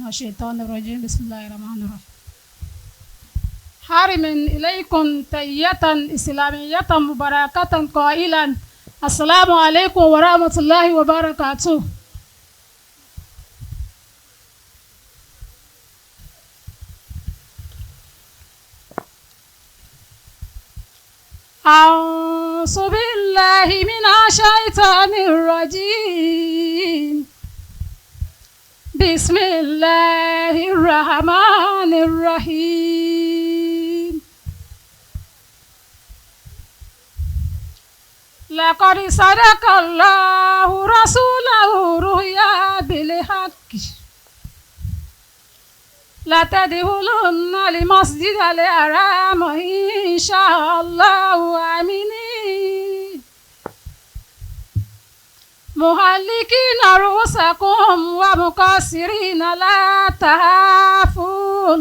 من الشيطان الرجيم بسم الله الرحمن الرحيم حارم إليكم تحية إسلامية مباركة قائلا السلام عليكم ورحمة الله وبركاته. أعوذ بالله من الشيطان الرجيم بسم الله الرحمن الرحيم لقد صدق الله رسوله رؤيا بالحق لتدخلن المسجد الحرام إن شاء الله آمنين محلقين رؤوسكم ومقصرين لا تخافون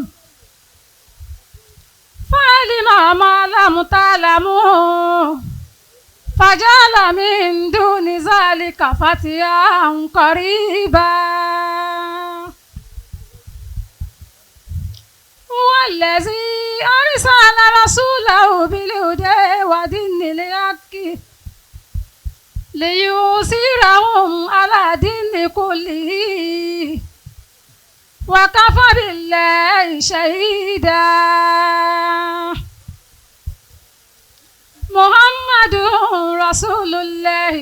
فعلم ما لم تعلموا فجعل من دون ذلك فتيا قريبا هو الذي أرسل رسوله بالهدى ودين الحق ليظهرهم على دين كله وكفى بالله شهيدا. محمد رسول الله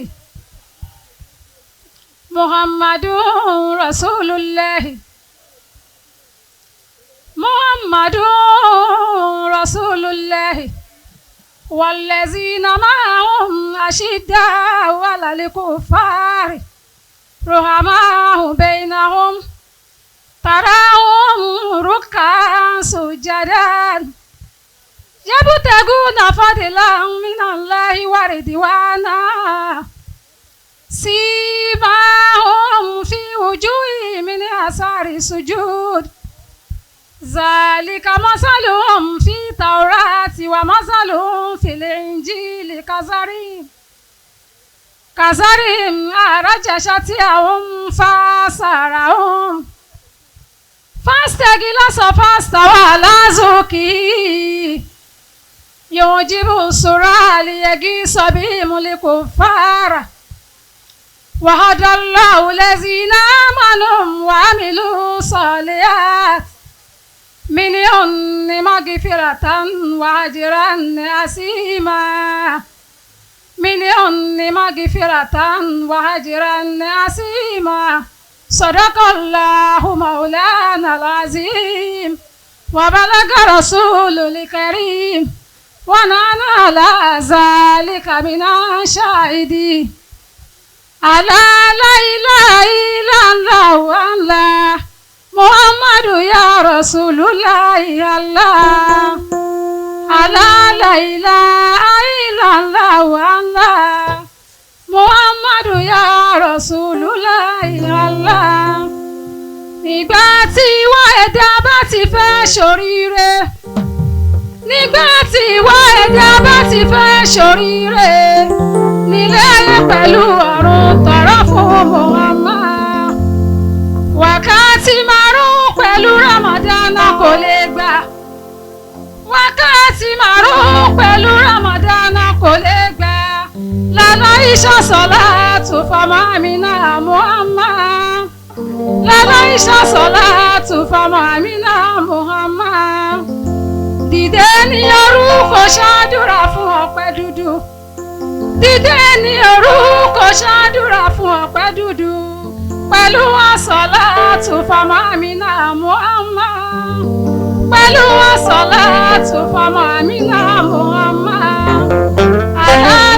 محمد رسول الله محمد رسول الله والذين معهم أشداء على الكفار رحماء بينهم تراهم ركعا سجدا يبتغون فضلا من الله ورضوانا سيماهم في وجوههم من آثار السجود ذلك مثلهم في التوراة ومثلهم في الإنجيل كزرع أخرج شطأه فآزره فاستغلظ فاستوى على سوقه يعجب الزراع ليغيظ بهم الكفار وعد الله الذين آمنوا وعملوا الصالحات منهم مغفرة وأجرا عظيما منهم مغفرة وأجرا عظيما صدق الله مولانا العظيم وبلغ رسول الكريم ونحن على ذلك من الشاهدين ألا لا إله إلا الله الله محمد يا رسول الله الله ألا لا إله إلا الله الله محمد يا رسول الله الله. Nígbà tí ìwà ẹ̀dá bá ti fẹ́ ṣoríire nígbà tí ìwà ẹ̀dá bá ti fẹ́ ṣoríire nílé ayé pẹ̀lú ọ̀run tọrọ fún Muhammad wákàtí márùn-ún pẹ̀lú Ramadan kò lè gbà wákàtí márùn-ún pẹ̀lú Ramadan kò lè gbà lálọ́ ìṣàsọ̀lá tó fọmọ́ Amina Muhammad lálọ́ ìṣàsọ̀lá tó fọmọ́ Amina Muhammad dìde ní orúkọ ṣàdúrà fún ọ̀pẹ dúdú dìde ní orúkọ ṣàdúrà fún ọ̀pẹ dúdú pẹ̀lú àsọ̀lá tó fọmọ́ Amina Muhammad pẹ̀lú àsọ̀lá tó fọmọ́ Amina Muhammad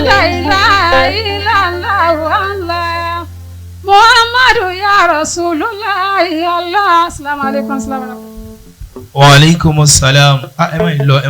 la ilaha illallah Allah Muhammadu ya Rasulullah Allah. Assalamu alaikum. Wa alaikumus salam. Ẹ má lọ.